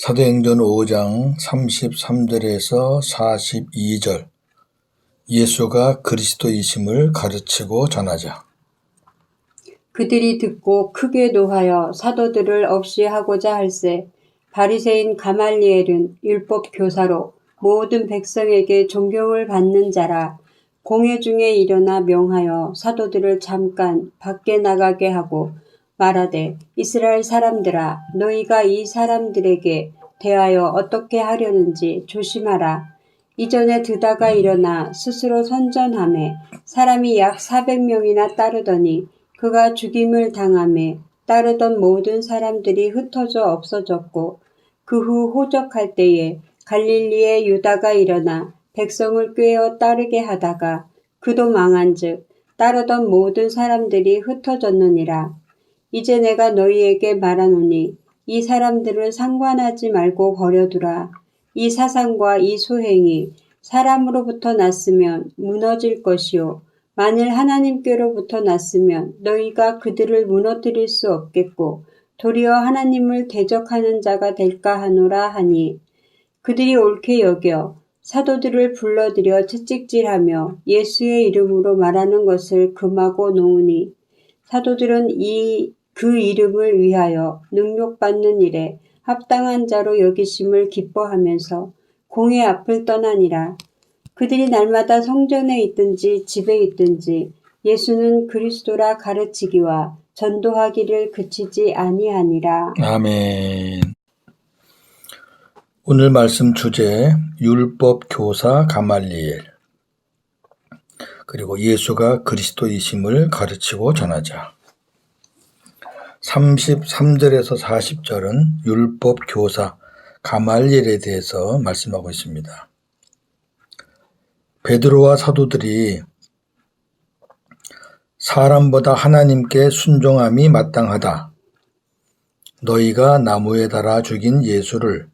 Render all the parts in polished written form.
사도행전 5장 33절에서 42절 예수가 그리스도이심을 가르치고 전하자. 그들이 듣고 크게 노하여 사도들을 없이 하고자 할세 바리새인 가말리엘은 율법 교사로 모든 백성에게 존경을 받는 자라. 공회 중에 일어나 명하여 사도들을 잠깐 밖에 나가게 하고 말하되 이스라엘 사람들아, 너희가 이 사람들에게 대하여 어떻게 하려는지 조심하라. 이전에 드다가 일어나 스스로 선전하매 사람이 약 400명이나 따르더니 그가 죽임을 당하매 따르던 모든 사람들이 흩어져 없어졌고, 그 후 호적할 때에 갈릴리의 유다가 일어나 백성을 꾀어 따르게 하다가 그도 망한즉 따르던 모든 사람들이 흩어졌느니라. 이제 내가 너희에게 말하노니 이 사람들을 상관하지 말고 버려두라. 이 사상과 이 소행이 사람으로부터 났으면 무너질 것이요, 만일 하나님께로부터 났으면 너희가 그들을 무너뜨릴 수 없겠고 도리어 하나님을 대적하는 자가 될까 하노라 하니, 그들이 옳게 여겨 사도들을 불러들여 채찍질하며 예수의 이름으로 말하는 것을 금하고 놓으니, 사도들은 그 이름을 위하여 능욕받는 일에 합당한 자로 여기심을 기뻐하면서 공회 앞을 떠나니라. 그들이 날마다 성전에 있든지 집에 있든지 예수는 그리스도라 가르치기와 전도하기를 그치지 아니하니라. 아멘. 오늘 말씀 주제 율법 교사 가말리엘, 그리고 예수가 그리스도이심을 가르치고 전하자. 33절에서 40절은 율법 교사 가말리엘에 대해서 말씀하고 있습니다. 베드로와 사도들이 사람보다 하나님께 순종함이 마땅하다. 너희가 나무에 달아 죽인 예수를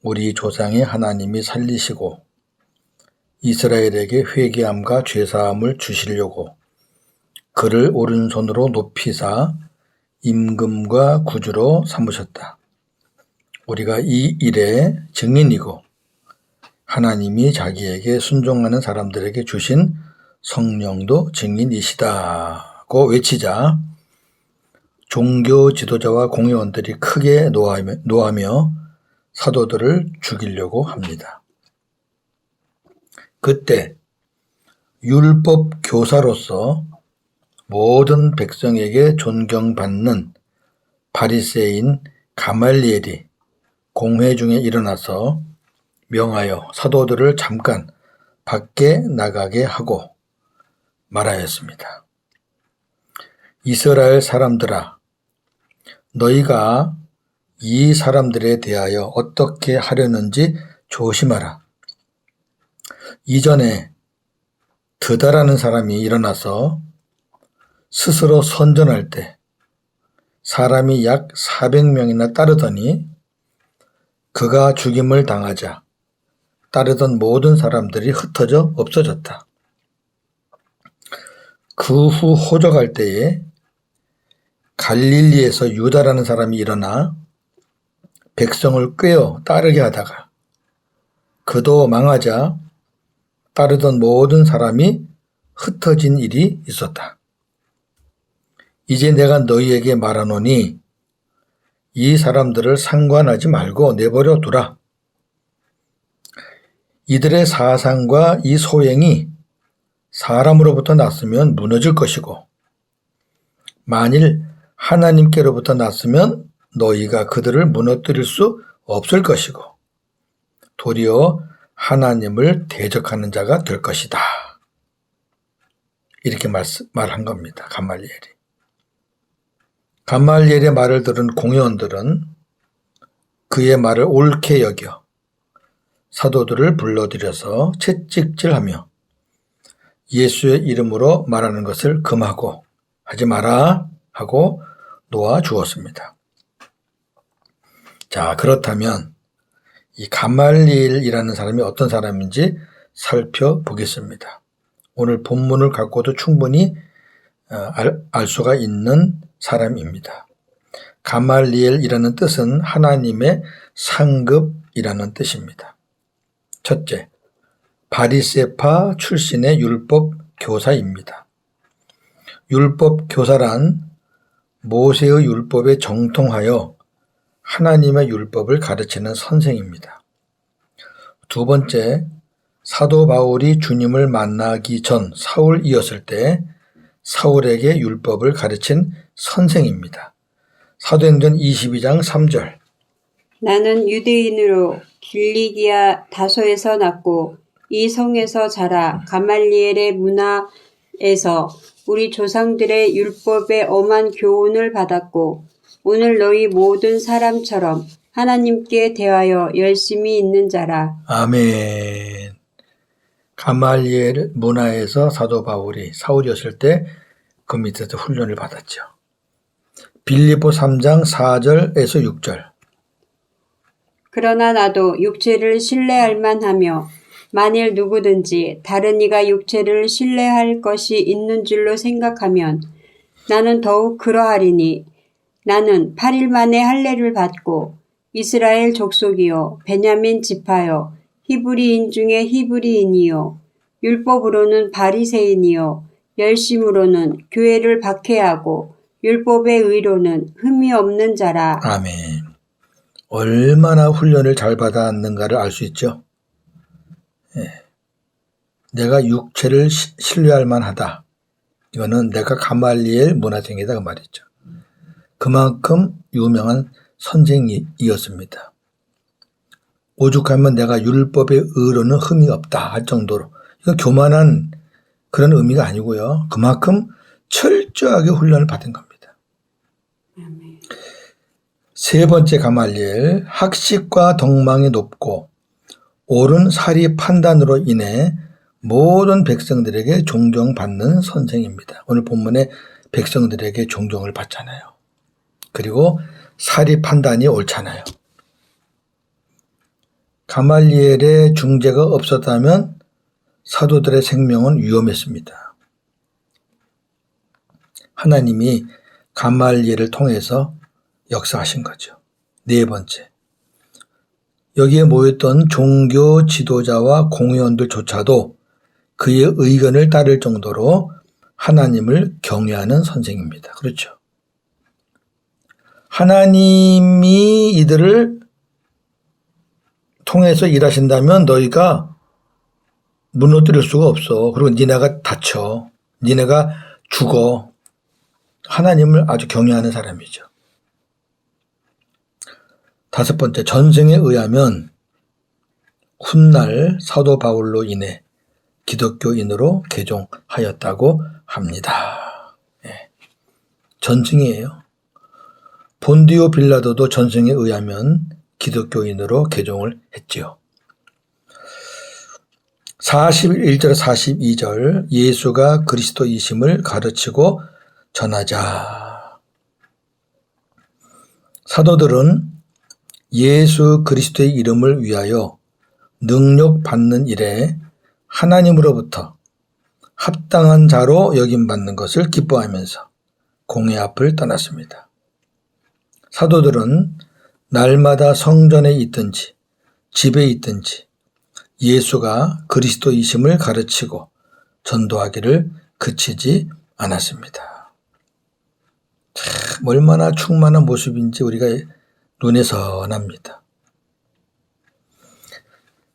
우리 조상의 하나님이 살리시고 이스라엘에게 회개함과 죄사함을 주시려고 그를 오른손으로 높이사 임금과 구주로 삼으셨다. 우리가 이 일의 증인이고 하나님이 자기에게 순종하는 사람들에게 주신 성령도 증인이시다고 외치자 종교 지도자와 공회원들이 크게 노하며 사도들을 죽이려고 합니다. 그때 율법 교사로서 모든 백성에게 존경받는 바리새인 가말리엘이 공회 중에 일어나서 명하여 사도들을 잠깐 밖에 나가게 하고 말하였습니다. 이스라엘 사람들아, 너희가 이 사람들에 대하여 어떻게 하려는지 조심하라. 이전에 드다라는 사람이 일어나서 스스로 선전할 때 사람이 약 400명이나 따르더니 그가 죽임을 당하자 따르던 모든 사람들이 흩어져 없어졌다. 그 후 호적할 때에 갈릴리에서 유다라는 사람이 일어나 백성을 꾀어 따르게 하다가 그도 망하자 따르던 모든 사람이 흩어진 일이 있었다. 이제 내가 너희에게 말하노니 이 사람들을 상관하지 말고 내버려 두라. 이들의 사상과 이 소행이 사람으로부터 났으면 무너질 것이고 만일 하나님께로부터 났으면 너희가 그들을 무너뜨릴 수 없을 것이고 도리어 하나님을 대적하는 자가 될 것이다. 이렇게 말한 겁니다. 가말리엘이. 가말리엘의 말을 들은 공회원들은 그의 말을 옳게 여겨 사도들을 불러들여서 채찍질하며 예수의 이름으로 말하는 것을 금하고 하지 마라 하고 놓아 주었습니다. 자, 그렇다면 이 가말리엘이라는 사람이 어떤 사람인지 살펴보겠습니다. 오늘 본문을 갖고도 충분히 알 수가 있는 사람입니다. 가말리엘이라는 뜻은 하나님의 상급이라는 뜻입니다. 첫째, 바리새파 출신의 율법 교사입니다. 율법 교사란 모세의 율법에 정통하여 하나님의 율법을 가르치는 선생입니다. 두 번째, 사도 바울이 주님을 만나기 전 사울이었을 때 사울에게 율법을 가르친 선생입니다. 사도행전 22장 3절. 나는 유대인으로 길리기아 다소에서 났고 이 성에서 자라 가말리엘의 문화에서 우리 조상들의 율법에 엄한 교훈을 받았고 오늘 너희 모든 사람처럼 하나님께 대하여 열심히 있는 자라. 아멘. 가말리엘 문화에서 사도 바울이 사울이었을 때 그 밑에서 훈련을 받았죠. 빌립보 3장 4절에서 6절. 그러나 나도 육체를 신뢰할 만하며 만일 누구든지 다른 이가 육체를 신뢰할 것이 있는 줄로 생각하면 나는 더욱 그러하리니 나는 8일 만에 할례를 받고 이스라엘 족속이요 베냐민 지파요 히브리인 중에 히브리인이요 율법으로는 바리새인이요 열심으로는 교회를 박해하고 율법의 의로는 흠이 없는 자라. 아멘. 얼마나 훈련을 잘 받았는가를 알 수 있죠. 내가 육체를 신뢰할 만하다. 이거는 내가 가말리엘 문화생이다 그 말이죠. 그만큼 유명한 선생이었습니다. 오죽하면 내가 율법의 의로는 흠이 없다 할 정도로. 이건 교만한 그런 의미가 아니고요. 그만큼 철저하게 훈련을 받은 겁니다. 세 번째 가말리엘, 학식과 덕망이 높고 옳은 사리 판단으로 인해 모든 백성들에게 존경받는 선생입니다. 오늘 본문에 백성들에게 존경을 받잖아요. 그리고 사리 판단이 옳잖아요. 가말리엘의 중재가 없었다면 사도들의 생명은 위험했습니다. 하나님이 가말리엘을 통해서 역사하신 거죠. 네 번째, 여기에 모였던 종교 지도자와 공회원들조차도 그의 의견을 따를 정도로 하나님을 경외하는 선생입니다. 그렇죠. 하나님이 이들을 통해서 일하신다면 너희가 무너뜨릴 수가 없어. 그리고 니네가 다쳐. 니네가 죽어. 하나님을 아주 경외하는 사람이죠. 다섯 번째, 전승에 의하면 훗날 사도 바울로 인해 기독교인으로 개종하였다고 합니다. 네. 전승이에요. 본디오 빌라도도 전승에 의하면 기독교인으로 개종을 했지요. 41절 42절 예수가 그리스도이심을 가르치고 전하자. 사도들은 예수 그리스도의 이름을 위하여 능력받는 일에 하나님으로부터 합당한 자로 여김받는 것을 기뻐하면서 공회 앞을 떠났습니다. 사도들은 날마다 성전에 있든지 집에 있든지 예수가 그리스도이심을 가르치고 전도하기를 그치지 않았습니다. 참 얼마나 충만한 모습인지 우리가 눈에 선합니다.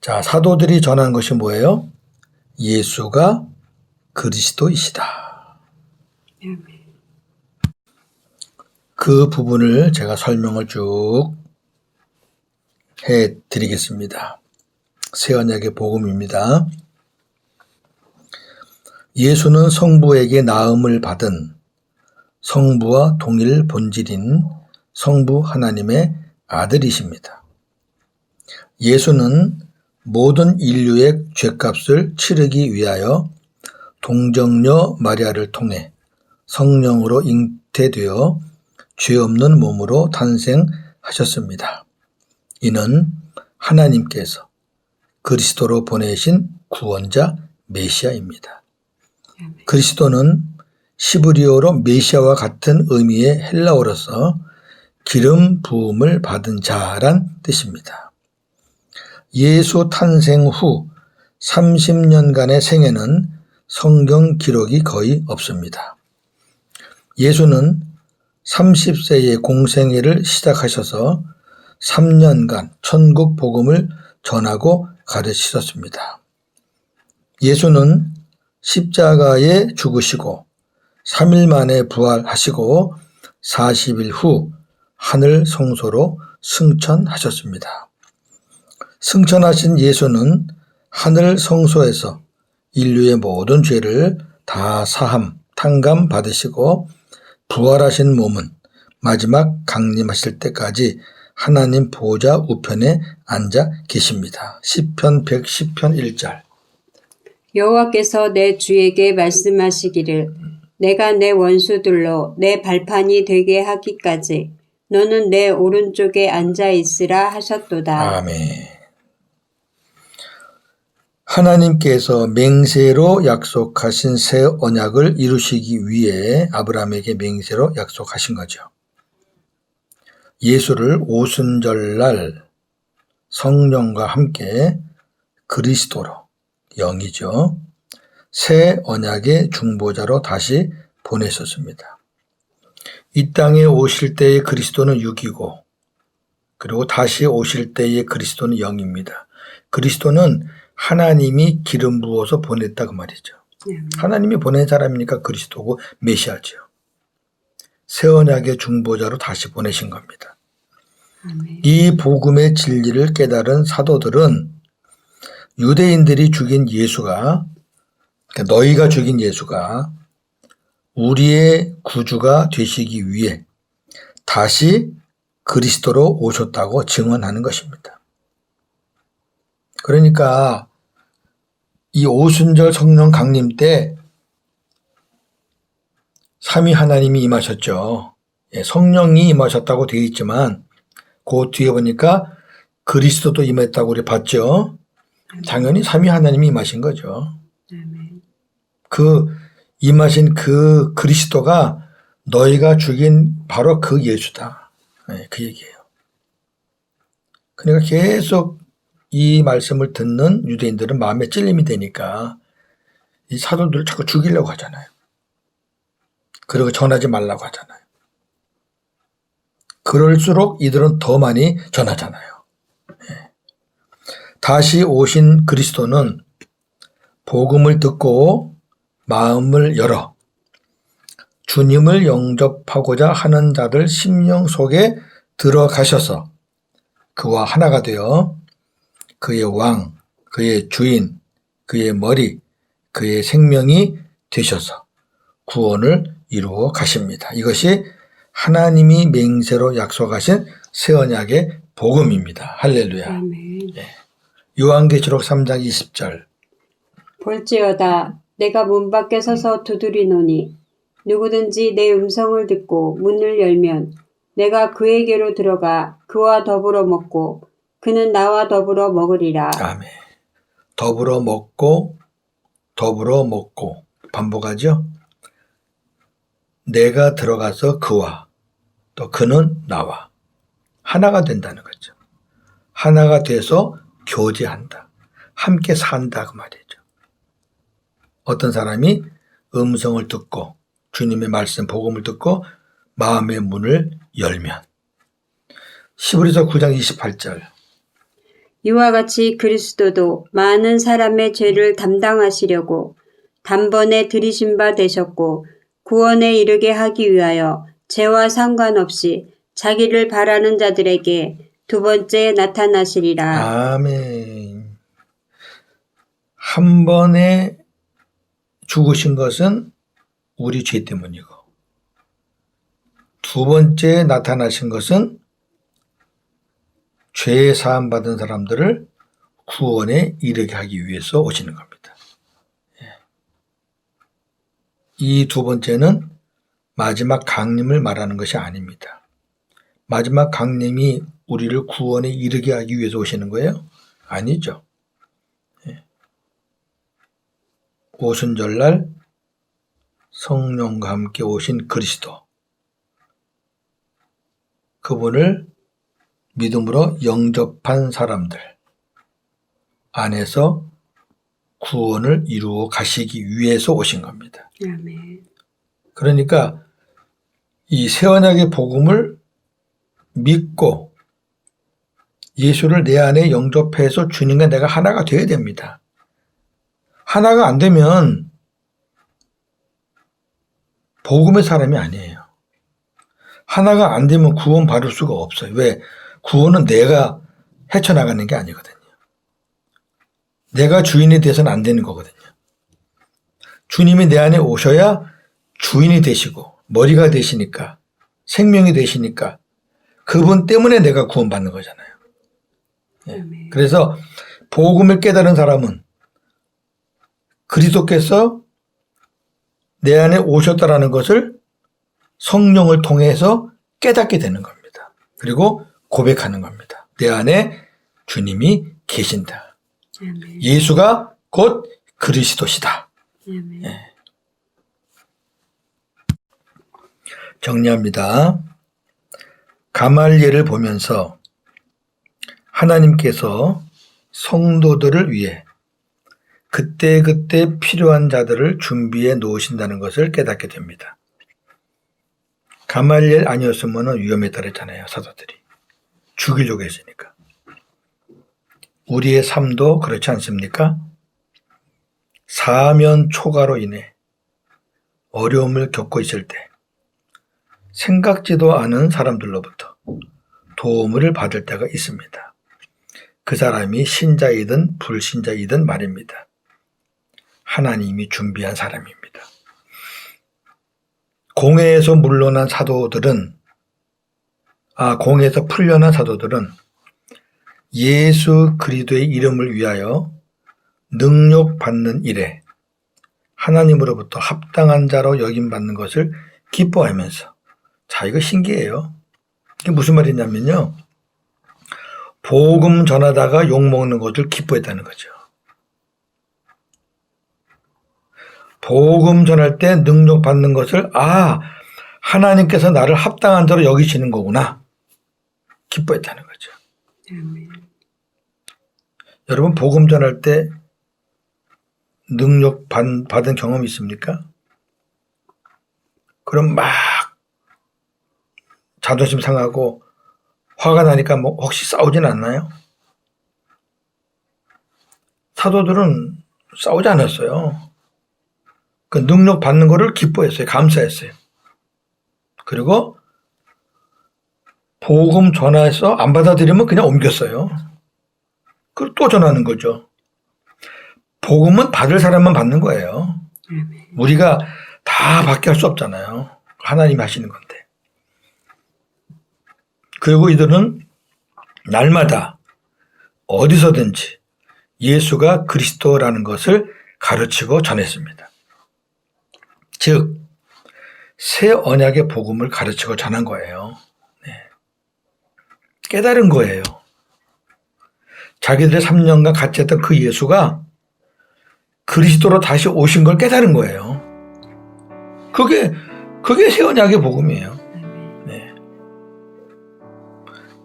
자, 사도들이 전한 것이 뭐예요? 예수가 그리스도이시다. 그 부분을 제가 설명을 쭉 해드리겠습니다. 새언약의 복음입니다. 예수는 성부에게 나음을 받은 성부와 동일 본질인 성부 하나님의 아들이십니다. 예수는 모든 인류의 죄값을 치르기 위하여 동정녀 마리아를 통해 성령으로 잉태되어 죄 없는 몸으로 탄생하셨습니다. 이는 하나님께서 그리스도로 보내신 구원자 메시아입니다. 그리스도는 시브리어로 메시아와 같은 의미의 헬라어로서 기름 부음을 받은 자란 뜻입니다. 예수 탄생 후 30년간의 생애는 성경 기록이 거의 없습니다. 예수는 30세에 공생애를 시작하셔서 3년간 천국 복음을 전하고 가르치셨습니다. 예수는 십자가에 죽으시고 3일 만에 부활하시고 40일 후 하늘 성소로 승천하셨습니다. 승천하신 예수는 하늘 성소에서 인류의 모든 죄를 다 사함, 탕감 받으시고 부활하신 몸은 마지막 강림하실 때까지 하나님 보좌 우편에 앉아 계십니다. 시편 110편 1절. 여호와께서 내 주에게 말씀하시기를 내가 내 원수들로 내 발판이 되게 하기까지 너는 내 오른쪽에 앉아 있으라 하셨도다. 아멘. 하나님께서 맹세로 약속하신 새 언약을 이루시기 위해 아브라함에게 맹세로 약속하신 거죠. 예수를 오순절날 성령과 함께 그리스도로, 영이죠, 새 언약의 중보자로 다시 보내셨습니다. 이 땅에 오실 때의 그리스도는 육이고 그리고 다시 오실 때의 그리스도는 영입니다. 그리스도는 하나님이 기름 부어서 보냈다 그 말이죠. 하나님이 보낸 사람이니까 그리스도고 메시아죠. 새 언약의 중보자로 다시 보내신 겁니다. 아멘. 이 복음의 진리를 깨달은 사도들은 유대인들이 죽인 예수가, 그러니까 너희가 죽인 예수가 우리의 구주가 되시기 위해 다시 그리스도로 오셨다고 증언하는 것입니다. 그러니까 이 오순절 성령 강림 때 삼위 하나님이 임하셨죠. 성령이 임하셨다고 되어 있지만 그 뒤에 보니까 그리스도도 임했다고 우리 봤죠. 당연히 삼위 하나님이 임하신 거죠. 그 임하신 그 그리스도가 너희가 죽인 바로 그 예수다. 그 얘기예요. 그러니까 계속 이 말씀을 듣는 유대인들은 마음에 찔림이 되니까 이 사도들을 자꾸 죽이려고 하잖아요. 그리고 전하지 말라고 하잖아요. 그럴수록 이들은 더 많이 전하잖아요. 다시 오신 그리스도는 복음을 듣고 마음을 열어 주님을 영접하고자 하는 자들 심령 속에 들어가셔서 그와 하나가 되어 그의 왕, 그의 주인, 그의 머리, 그의 생명이 되셔서 구원을 이루어 가십니다. 이것이 하나님이 맹세로 약속하신 새 언약의 복음입니다. 할렐루야. 아멘. 요한계시록 3장 20절. 볼지어다 내가 문 밖에 서서 두드리노니 누구든지 내 음성을 듣고 문을 열면 내가 그에게로 들어가 그와 더불어 먹고 그는 나와 더불어 먹으리라. 아멘. 더불어 먹고 반복하죠. 내가 들어가서 그와 또 그는 나와 하나가 된다는 거죠. 하나가 돼서 교제한다. 함께 산다 그 말이죠. 어떤 사람이 음성을 듣고 주님의 말씀 복음을 듣고 마음의 문을 열면 히브리서 9장 28절. 이와 같이 그리스도도 많은 사람의 죄를 담당하시려고 단번에 들이신 바 되셨고 구원에 이르게 하기 위하여 죄와 상관없이 자기를 바라는 자들에게 두 번째 나타나시리라. 아멘. 한 번에 죽으신 것은 우리 죄 때문이고 두 번째 나타나신 것은 죄 사함 받은 사람들을 구원에 이르게 하기 위해서 오시는 겁니다. 이 두 번째는 마지막 강림을 말하는 것이 아닙니다. 마지막 강림이 우리를 구원에 이르게 하기 위해서 오시는 거예요? 아니죠. 오순절날 성령과 함께 오신 그리스도. 그분을 믿음으로 영접한 사람들 안에서 구원을 이루어 가시기 위해서 오신 겁니다. 아멘. 그러니까 이 새 언약의 복음을 믿고 예수를 내 안에 영접해서 주님과 내가 하나가 되어야 됩니다. 하나가 안 되면 복음의 사람이 아니에요. 하나가 안 되면 구원 받을 수가 없어요. 왜? 구원은 내가 헤쳐나가는 게 아니거든요. 내가 주인이 돼서는 안 되는 거거든요. 주님이 내 안에 오셔야 주인이 되시고 머리가 되시니까 생명이 되시니까 그분 때문에 내가 구원받는 거잖아요. 아멘. 그래서 복음을 깨달은 사람은 그리스도께서 내 안에 오셨다라는 것을 성령을 통해서 깨닫게 되는 겁니다. 그리고 고백하는 겁니다. 내 안에 주님이 계신다. 아멘. 예수가 곧 그리스도시다. 아멘. 정리합니다. 가말리엘을 보면서 하나님께서 성도들을 위해 그때그때 필요한 자들을 준비해 놓으신다는 것을 깨닫게 됩니다. 가말리엘 아니었으면 위험에 따르잖아요. 사도들이. 죽이려고 했으니까. 우리의 삶도 그렇지 않습니까? 사면 초가로 인해 어려움을 겪고 있을 때 생각지도 않은 사람들로부터 도움을 받을 때가 있습니다. 그 사람이 신자이든 불신자이든 말입니다. 하나님이 준비한 사람입니다. 공회에서 물러난 사도들은 공회에서 풀려난 사도들은 예수 그리스도의 이름을 위하여 능력받는 일에 하나님으로부터 합당한 자로 여김받는 것을 기뻐하면서 이거 신기해요. 이게 무슨 말이냐면요. 복음 전하다가 욕먹는 것을 기뻐했다는 거죠. 복음 전할 때 능력 받는 것을 하나님께서 나를 합당한 자로 여기시는 거구나. 기뻐했다는 거죠. 아멘. 여러분 복음 전할 때 능력 받은 경험 있습니까? 그럼 막 자존심 상하고 화가 나니까 혹시 싸우진 않나요? 사도들은 싸우지 않았어요. 그 능력 받는 거를 기뻐했어요. 감사했어요. 그리고 복음 전화해서 안 받아들이면 그냥 옮겼어요. 그리고 또 전하는 거죠. 복음은 받을 사람만 받는 거예요. 우리가 다 받게 할 수 없잖아요. 하나님이 하시는 건데. 그리고 이들은 날마다 어디서든지 예수가 그리스도라는 것을 가르치고 전했습니다. 즉, 새 언약의 복음을 가르치고 전한 거예요. 깨달은 거예요. 자기들의 3년간 같이 했던 그 예수가 그리스도로 다시 오신 걸 깨달은 거예요. 그게 새 언약의 복음이에요.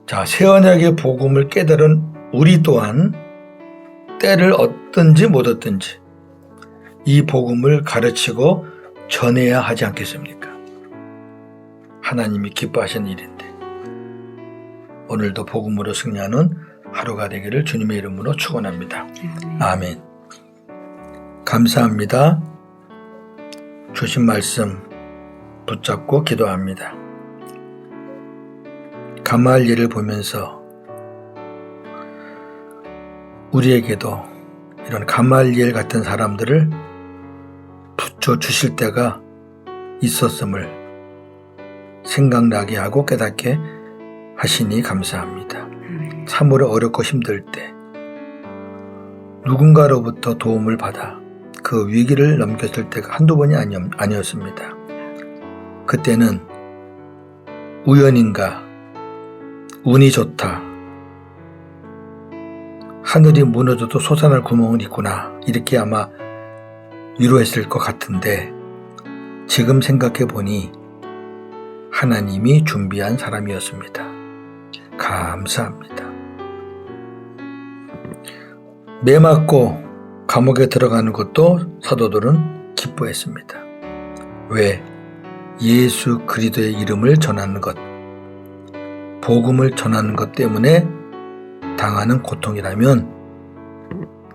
자, 새 언약의 복음을 깨달은 우리 또한 때를 얻든지 못 얻든지 이 복음을 가르치고 전해야 하지 않겠습니까? 하나님이 기뻐하시는 일인데 오늘도 복음으로 승리하는 하루가 되기를 주님의 이름으로 축원합니다. 아멘. 감사합니다. 주신 말씀 붙잡고 기도합니다. 가말리엘을 보면서 우리에게도 이런 가말리엘 같은 사람들을 붙여주실 때가 있었음을 생각나게 하고 깨닫게 하시니 감사합니다. 참으로 어렵고 힘들 때 누군가로부터 도움을 받아 그 위기를 넘겼을 때가 한두 번이 아니었습니다. 그때는 우연인가 운이 좋다. 하늘이 무너져도 솟아날 구멍은 있구나. 이렇게 아마 위로했을 것 같은데 지금 생각해 보니 하나님이 준비한 사람이었습니다. 감사합니다. 매 맞고 감옥에 들어가는 것도 사도들은 기뻐했습니다. 왜? 예수 그리스도의 이름을 전하는 것, 복음을 전하는 것 때문에 당하는 고통이라면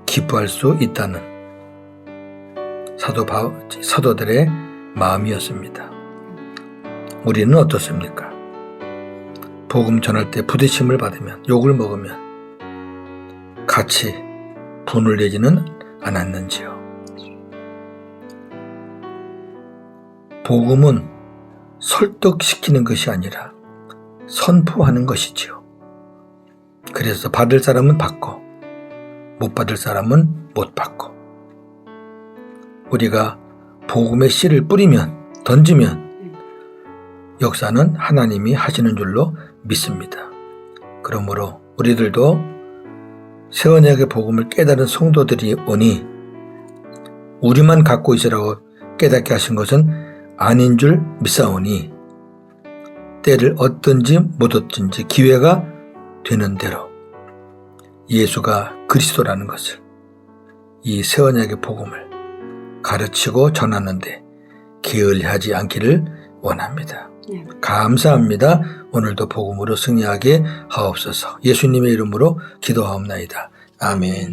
기뻐할 수 있다는 사도들의 마음이었습니다. 우리는 어떻습니까? 복음 전할 때 부딪힘을 받으면, 욕을 먹으면 같이 분을 내지는 않았는지요? 복음은 설득시키는 것이 아니라 선포하는 것이지요. 그래서 받을 사람은 받고 못 받을 사람은 못 받고, 우리가 복음의 씨를 뿌리면, 던지면 역사는 하나님이 하시는 줄로 믿습니다. 그러므로 우리들도 새 언약의 복음을 깨달은 성도들이 오니 우리만 갖고 있으라고 깨닫게 하신 것은 아닌 줄 믿사오니 때를 얻든지 못 얻든지 기회가 되는 대로 예수가 그리스도라는 것을, 이 새 언약의 복음을 가르치고 전하는데 게을리하지 않기를 원합니다. 감사합니다. 오늘도 복음으로 승리하게 하옵소서. 예수님의 이름으로 기도하옵나이다. 아멘.